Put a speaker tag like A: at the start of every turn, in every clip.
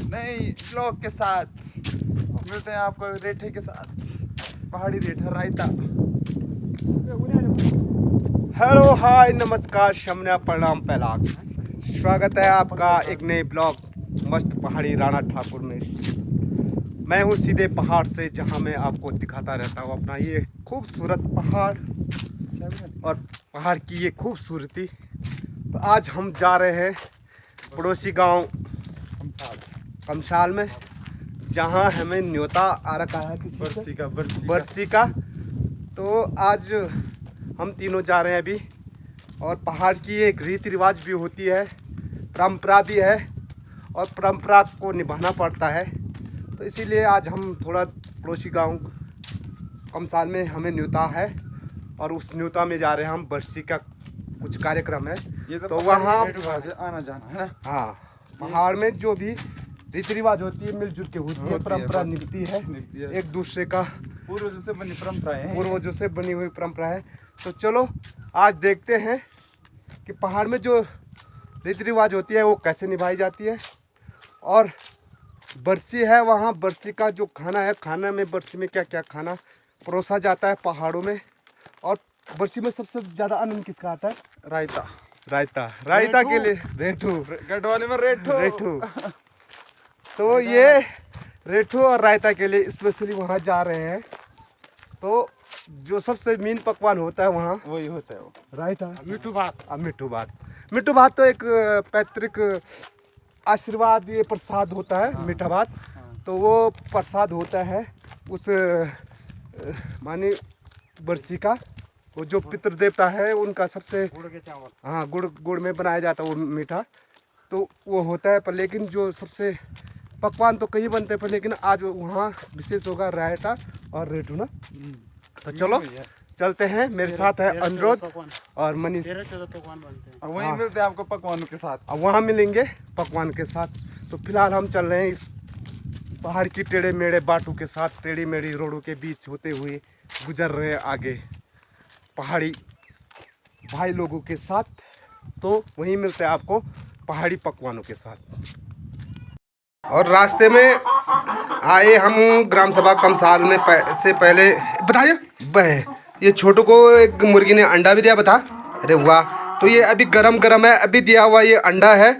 A: नए ब्लॉग के साथ मिलते हैं आपको रेठे के साथ, पहाड़ी रेठा रायता। हेलो हाय नमस्कार शमना प्रणाम पहलाक, स्वागत है आपका एक नए ब्लॉग मस्त पहाड़ी राणा ठाकुर में। मैं हूँ सीधे पहाड़ से, जहाँ मैं आपको दिखाता रहता हूँ अपना ये खूबसूरत पहाड़ और पहाड़ की ये खूबसूरती। तो आज हम जा रहे हैं पड़ोसी गांव कमसाल में, जहां हमें न्योता आ रखा है बरसी का। तो आज हम तीनों जा रहे हैं अभी, और पहाड़ की एक रीति रिवाज भी होती है, परंपरा भी है, और परंपरा को निभाना पड़ता है। तो इसीलिए आज हम थोड़ा पड़ोसी गांव कमसाल में हमें न्योता है, और उस न्योता में जा रहे हैं हम। बरसी का कुछ कार्यक्रम है,
B: ये
A: तो वहाँ
B: से आना जाना है।
A: हाँ, पहाड़ में जो भी रीति रिवाज होती है मिलजुल के होती है, परंपरा निकलती है एक दूसरे का,
B: पूर्वजों से बनी परंपरा है,
A: पूर्वजों से बनी हुई परंपरा है। तो चलो आज देखते हैं कि पहाड़ में जो रीति रिवाज होती है वो कैसे निभाई जाती है। और बरसी है, वहाँ बरसी का जो खाना है, खाना में बरसी में क्या क्या खाना परोसा जाता है पहाड़ों में। और बरसी में सबसे ज़्यादा आनंद किसका आता है?
B: रायता।
A: रायता के लिए रेठू,
B: गढ़वाली में रेठू।
A: तो ये रेठू और रायता के लिए स्पेशली वहाँ जा रहे हैं। तो जो सबसे मेन पकवान होता है वहाँ
B: वही होता है, वो
A: रायता,
B: मिठू भात।
A: मिठू भात तो एक पैतृक आशीर्वाद, ये प्रसाद होता है। मीठा भात तो वो प्रसाद होता है उस मानी बरसी का। वो जो पितृ देवता है उनका सबसे
B: गुड़ के चावल,
A: हाँ, गुड़ में बनाया जाता है वो मीठा, तो वो होता है। पर लेकिन जो सबसे पकवान तो कहीं बनते हैं, पर लेकिन आज वहाँ विशेष होगा रायता और रेठू ना। तो चलो चलते हैं, मेरे साथ है अनुरोध और मनीष।
B: वहीं मिलते हैं आपको पकवानों के साथ,
A: अब वहाँ मिलेंगे पकवान के साथ। तो फिलहाल हम चल रहे हैं इस पहाड़ की टेढ़े मेढ़े बाटू के साथ, टेढ़ी मेढ़ी रोडों के बीच होते हुए गुजर रहे हैं आगे पहाड़ी भाई लोगों के साथ। तो वहीं मिलते हैं आपको पहाड़ी पकवानों के साथ। और रास्ते में आए हम ग्राम सभा कमसाल में से पहले बताइए, ये छोटू को एक मुर्गी ने अंडा भी दिया, बता। अरे वाह, तो ये अभी गरम है, अभी दिया हुआ ये अंडा है।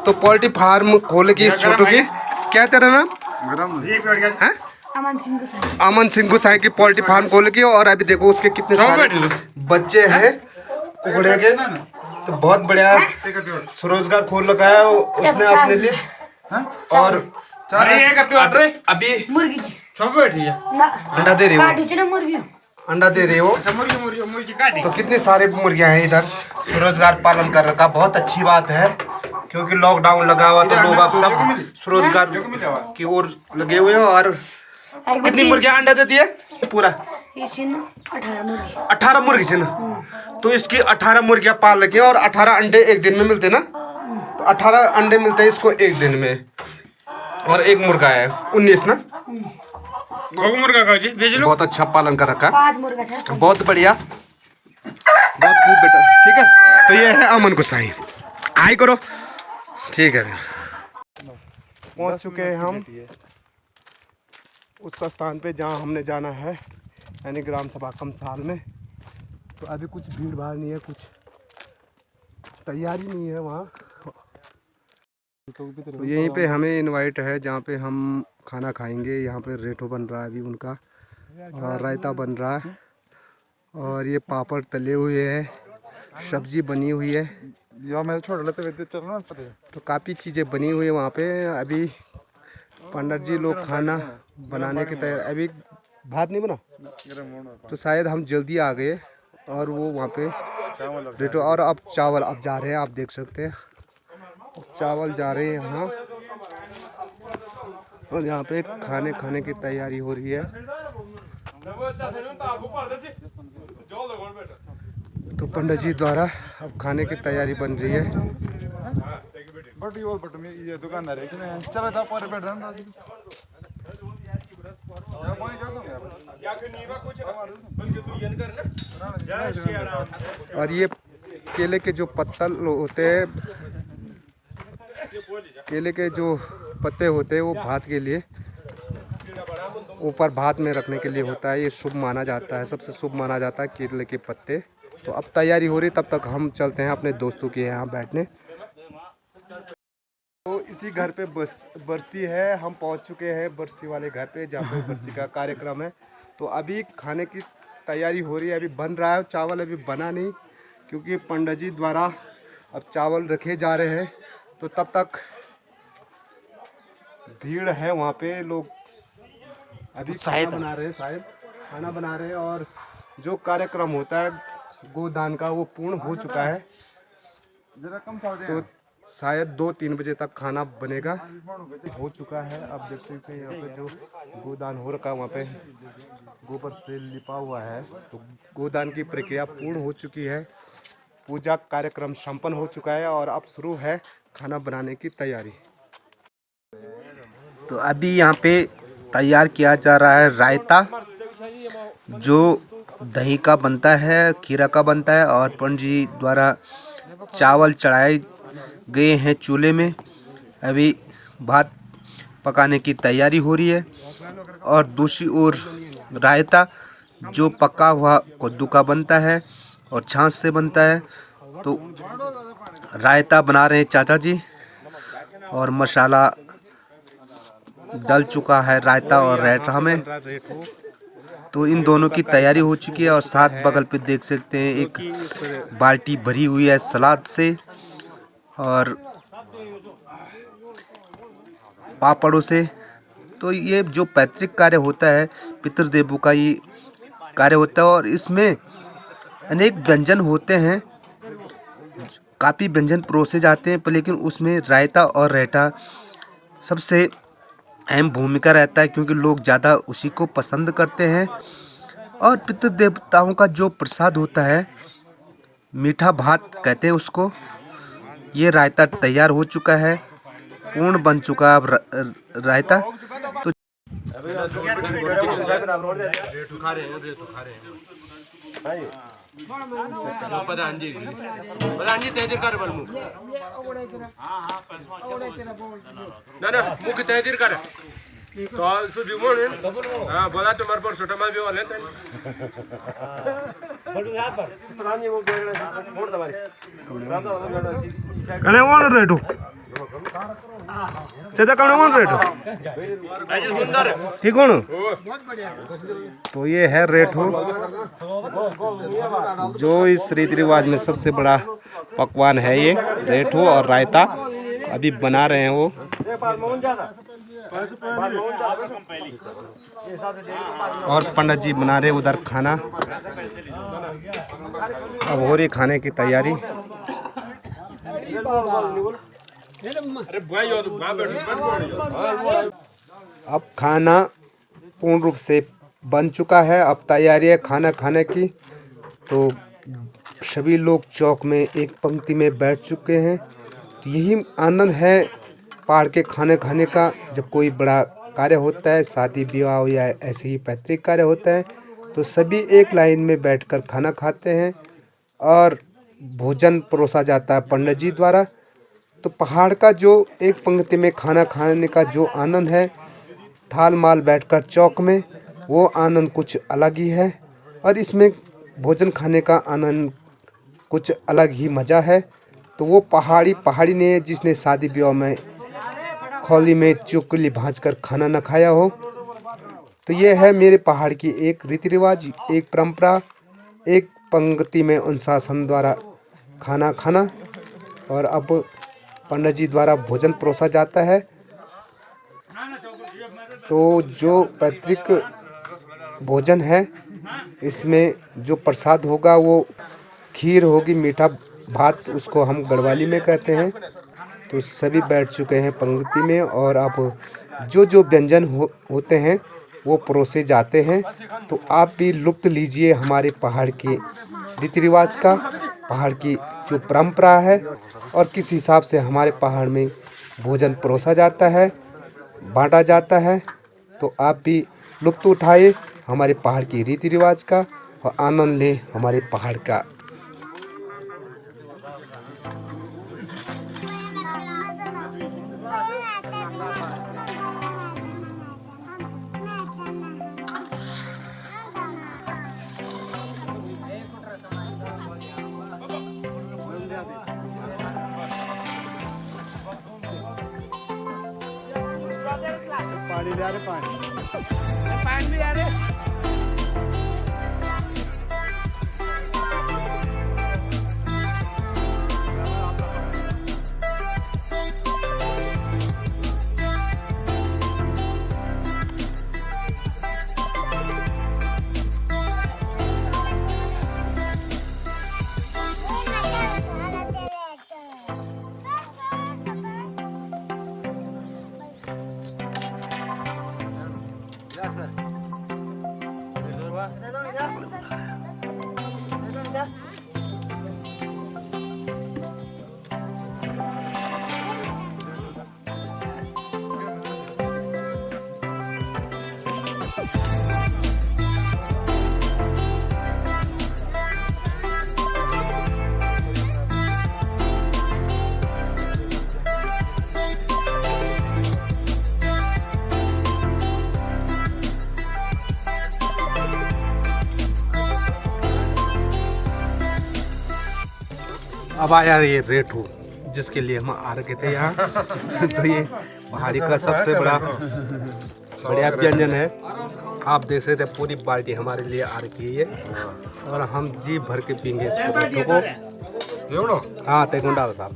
A: तो पोल्ट्री फार्म खोले की इस छोटू की, क्या तेरा नाम? है अमन सिंह गुसाई की पोल्ट्री फार्म खोल की। और अभी देखो उसके कितने सारे बच्चे हैं कुकड़े के। तो बहुत बढ़िया स्वरोजगार खोल रखा है उसने अपने लिए। और अभी अंडा दे रही हो, अंडा दे रही हो। तो कितनी सारी मुर्गियां हैं इधर, स्वरोजगार पालन कर रखा। बहुत अच्छी बात है, क्योंकि लॉकडाउन लगा हुआ तो लोग अब सब स्वरोजगार की ओर लगे हुए हैं। और कितनी मुर्गियां अंडा देती है पूरा? 18 मुर्गी छे ना। तो इसकी 18 मुर्गियां पाल रखी है, और 18 अंडे एक दिन में मिलते ना। तो 18 अंडे मिलते हैं इसको एक दिन में, और एक मुर्गा है 19 ना। बहुत अच्छा पालन कर रखा, बहुत बढ़िया, बहुत खूब बेटा। ठीक है, तो ये है अमन गुसाई, आई करो। ठीक है, पहुंच चुके हैं हम उस स्थान पे जहां हमने जाना है, यानी ग्राम सभा कमसाल में। तो अभी कुछ भीड़ भाड़ नहीं है, कुछ तैयारी नहीं है वहाँ। तो यहीं पे हमें इनवाइट है, जहाँ पे हम खाना खाएंगे। यहाँ पे रेठो बन रहा है अभी उनका, और रायता बन रहा है, और ये पापड़ तले हुए हैं, सब्जी बनी हुई है। तो काफ़ी चीज़ें बनी हुई है वहाँ पे। अभी पंडित जी लोग खाना बनाने की तैयारी, अभी भात नहीं बना, तो शायद हम जल्दी आ गए। और वो वहाँ पे रेठो, और अब चावल अब जा रहे हैं, आप देख सकते हैं चावल जा रहे हैं यहाँ। और यहाँ पे खाने की तैयारी हो रही है। तो पंडित जी द्वारा अब खाने की तैयारी बन रही है। और ये केले के जो पत्तल होते हैं, केले के जो पत्ते होते हैं वो भात के लिए ऊपर भात में रखने के लिए होता है। ये शुभ माना जाता है, सबसे शुभ माना जाता है केले के पत्ते। तो अब तैयारी हो रही, तब तक हम चलते हैं अपने दोस्तों के यहाँ बैठने। तो इसी घर पे बरसी है, हम पहुँच चुके हैं बरसी वाले घर पे जहाँ पे बरसी का कार्यक्रम है। तो अभी खाने की तैयारी हो रही है, अभी बन रहा है। चावल अभी बना नहीं क्योंकि पंडित जी द्वारा अब चावल रखे जा रहे हैं। तो तब तक भीड़ है वहाँ पे, लोग अभी खाना बना रहे हैं, शायद खाना बना रहे हैं। और जो कार्यक्रम होता है गोदान का वो पूर्ण हो चुका है। तो शायद 2-3 बजे तक खाना बनेगा, हो चुका है। अब देख सकते हैं यहाँ पे जो गोदान हो रखा है वहाँ पे गोबर से लिपा हुआ है। तो गोदान की प्रक्रिया पूर्ण हो चुकी है, पूजा कार्यक्रम संपन्न हो चुका है और अब शुरू है खाना बनाने की तैयारी। तो अभी यहाँ पे तैयार किया जा रहा है रायता, जो दही का बनता है, खीरा का बनता है। और पंडित जी द्वारा चावल चढ़ाए गए हैं चूल्हे में। अभी भात पकाने की तैयारी हो रही है। और दूसरी ओर रायता जो पका हुआ कद्दू का बनता है और छाछ से बनता है। तो रायता बना रहे हैं चाचा जी और मसाला डल चुका है रायता और रायता में। तो इन दोनों की तैयारी हो चुकी है। और साथ बगल पे देख सकते हैं एक बाल्टी भरी हुई है सलाद से और पापड़ों से। तो ये जो पैतृक कार्य होता है पितृदेवों का ये कार्य होता है। और इसमें अनेक व्यंजन होते हैं, काफ़ी व्यंजन परोसे जाते हैं, पर लेकिन उसमें रायता और रायता सबसे अहम भूमिका रहता है क्योंकि लोग ज़्यादा उसी को पसंद करते हैं। और पितृदेवताओं का जो प्रसाद होता है मीठा भात कहते हैं उसको। ये रायता तैयार हो चुका है, पूर्ण बन चुका है अब रायता। तो
C: मुख्य तहदीर कर तो सुधी म्हणून हां बोला तुम्हारे पर छोटा माल भी वाले
A: कने वन रेटू चाचा कने वन रेटू ठीक हो। तो ये है रेठो, जो इस रीति रिवाज में सबसे बड़ा पकवान है। ये रेठो और रायता अभी बना रहे हैं वो। और पंडित जी बना रहे उधर खाना। अब हो रही खाने की तैयारी। अब खाना पूर्ण रूप से बन चुका है, अब तैयारी है खाना खाने की। तो सभी लोग चौक में एक पंक्ति में बैठ चुके हैं। तो यही आनंद है पहाड़ के खाने खाने का। जब कोई बड़ा कार्य होता है, शादी विवाह या ऐसे ही पैतृक कार्य होता है, तो सभी एक लाइन में बैठकर खाना खाते हैं और भोजन परोसा जाता है पंडित जी द्वारा। तो पहाड़ का जो एक पंक्ति में खाना खाने का जो आनंद है, थाल माल बैठकर चौक में, वो आनंद कुछ अलग ही है। और इसमें भोजन खाने का आनंद कुछ अलग ही मज़ा है। तो वो पहाड़ी ने जिसने शादी विवाह में खौली में चुकली भांजकर खाना न खाया हो। तो ये है मेरे पहाड़ की एक रीति रिवाज, एक परंपरा, एक पंक्ति में अनुशासन द्वारा खाना खाना। और अब पंडित जी द्वारा भोजन परोसा जाता है। तो जो पैतृक भोजन है, इसमें जो प्रसाद होगा वो खीर होगी, मीठा भात उसको हम गढ़वाली में कहते हैं। तो सभी बैठ चुके हैं पंक्ति में और अब जो व्यंजन होते हैं वो परोसे जाते हैं। तो आप भी लुत्फ़ लीजिए हमारे पहाड़ के रीति रिवाज का, पहाड़ की जो परंपरा है और किस हिसाब से हमारे पहाड़ में भोजन परोसा जाता है, बांटा जाता है। तो आप भी लुत्फ़ उठाइए हमारे पहाड़ की रीति रिवाज का और आनंद लें हमारे पहाड़ का।
B: पानी ले आ रहे पानी
D: पानी भी आ रहे
A: अब आया ये रेठू जिसके लिए हम आ रखे थे यहाँ तो ये पहाड़ी का सबसे बढ़िया व्यंजन है। आप देख सकते हैं पूरी बाल्टी हमारे लिए आ रखी है ये और हम जी भर के पीएंगे इस रेठू को। हाँ तेगुंडा साहब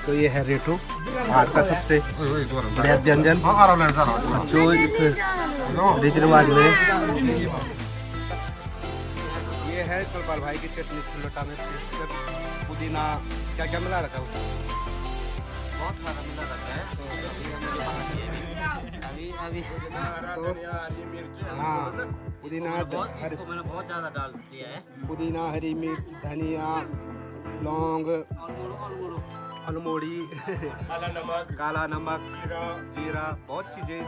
A: तो ये है रेठू पहाड़ का सबसे बढ़िया व्यंजन जो इस रीति रिवाज में ये है कलपाल भाई की चटनी छिलटा में पुदीना क्या क्या मिला रखा है उसमें बहुत सारा मिला रखा है। तो हाँ पुदीना मैंने बहुत ज़्यादा डाल दिया है। पुदीना हरी मिर्च धनिया लौंग अलमोड़ी काला नमक जीरा बहुत चीज़ें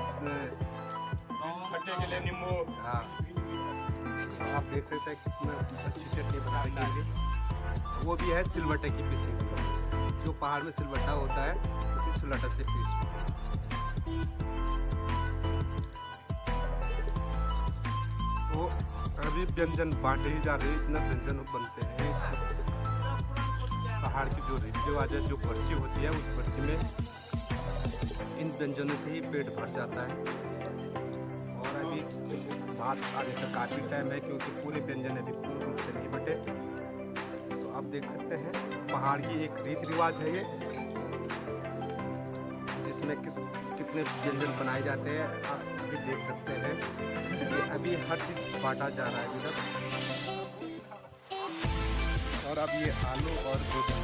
A: खट्टे के लिए नींबू। हाँ आप देख सकते हैं कितना अच्छी चटनी बना रही है। वो भी है सिलवट्टे की पीसी जो पहाड़ में सिलवट्टा होता है उसी सिलवट्टे से पीस। तो अभी व्यंजन बांटे ही जा रहे हैं। इतना व्यंजन बनते हैं इस पहाड़ की जो रीति रिवाज है जो बरसी होती है उस बरसी में इन व्यंजनों से ही पेट भर जाता है। और अभी बात आगे तक काफ़ी टाइम है क्योंकि पूरे व्यंजन अभी पूर्ण रूप से नहीं बटे। तो आप देख सकते हैं पहाड़ की एक रीति रिवाज है ये जिसमें कितने व्यंजन बनाए जाते हैं। आप अभी देख सकते हैं अभी हर चीज़ बांटा जा रहा है इधर। और अब ये आलू और गोभी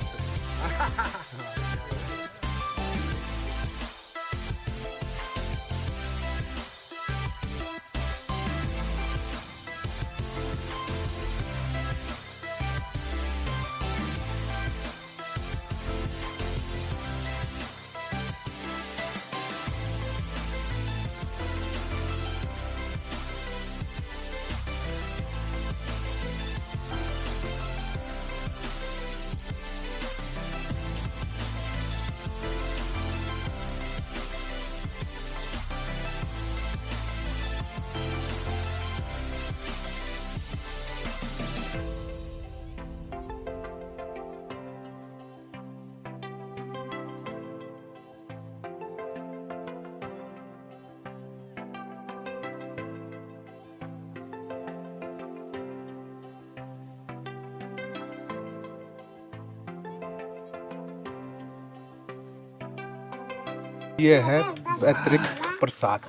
A: ये है पैतृक प्रसाद।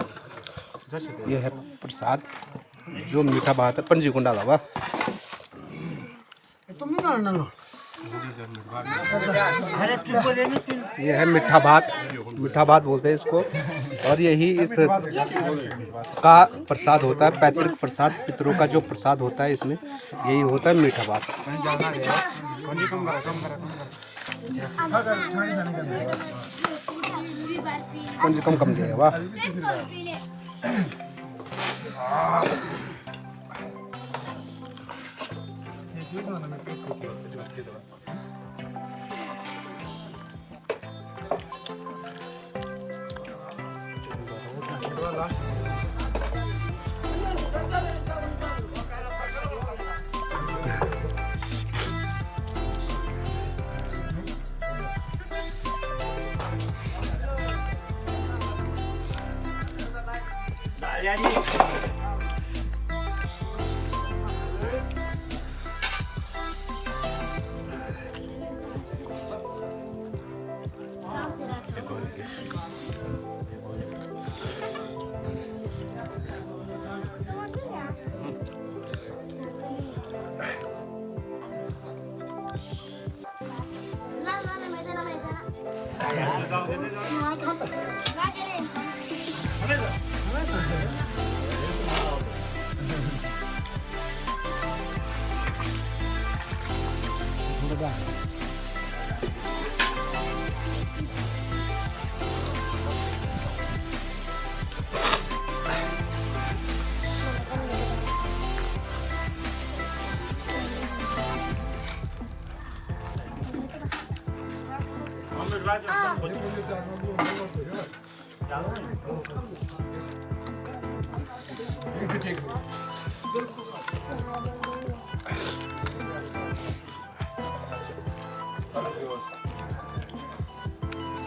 A: ये है प्रसाद जो मीठा भात है पंजी कुंडा लावा। ये है मीठा भात बोलते हैं इसको। और यही इस का प्रसाद होता है पैतृक प्रसाद। पितरों का जो प्रसाद होता है इसमें यही होता है मीठा भात। कम दिया वाह।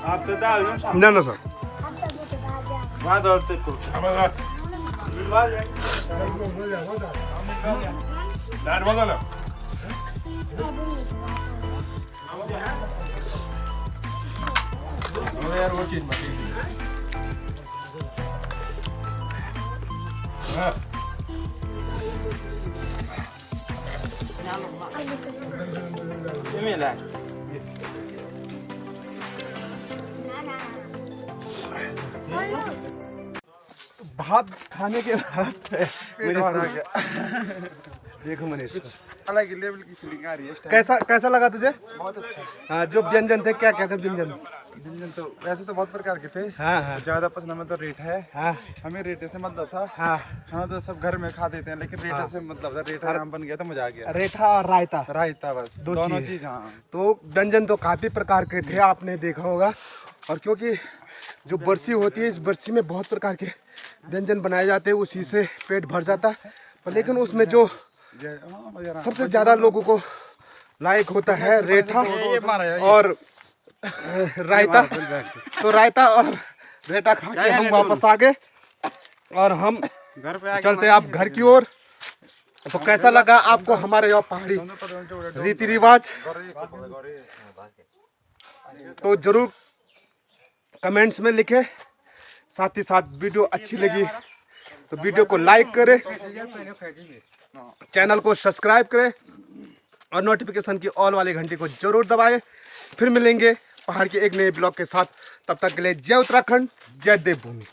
E: आप तो डाल दो
A: ना ना सर
E: बाद और तो
C: दार बघा ना यार वो चीज मत
E: ये मिला
A: भात खाने के बाद
B: पेट भर आ गया।
A: देखो मनीष
B: अलग ही लेवल की फीलिंग आ रही है इस टाइम।
A: कैसा कैसा लगा तुझे?
B: बहुत अच्छा।
A: हाँ, जो व्यंजन थे क्या कहते हैं व्यंजन?
B: व्यंजन तो वैसे तो बहुत प्रकार के थे।
A: हाँ हाँ
B: ज्यादा पसंद हमें तो रेठा है।
A: हाँ
B: हमें रेठे से मतलब था।
A: हाँ
B: खाना तो सब घर में खा देते हैं लेकिन रेठा से मतलब था। रेठा नाम बन गया तो मजा आ गया।
A: रेठा और रायता
B: रायता बस
A: दो
B: दोनों
A: चीज़।
B: चीज। हाँ
A: तो व्यंजन तो काफ़ी प्रकार के थे, आपने देखा होगा। और क्योंकि जो बरसी होती है, इस बरसी में बहुत प्रकार के व्यंजन बनाए जाते हैं, उसी से पेट भर जाता है। पर लेकिन उसमें जो सबसे ज़्यादा लोगों को लायक होता है रेठा और रायता। तो रायता और रेठा खा के हम वापस आ गए और हम
B: घर पे
A: चलते हैं आप घर की ओर। तो कैसा लगा आपको हमारे यहाँ पहाड़ी रीति रिवाज? तो जरूर कमेंट्स में लिखें। साथ ही साथ वीडियो अच्छी लगी तो वीडियो को लाइक करें, चैनल को सब्सक्राइब करें और नोटिफिकेशन की ऑल वाली घंटी को जरूर दबाएं। फिर मिलेंगे पहाड़ के एक नए ब्लॉग के साथ। तब तक के लिए जय उत्तराखंड, जय देवभूमि।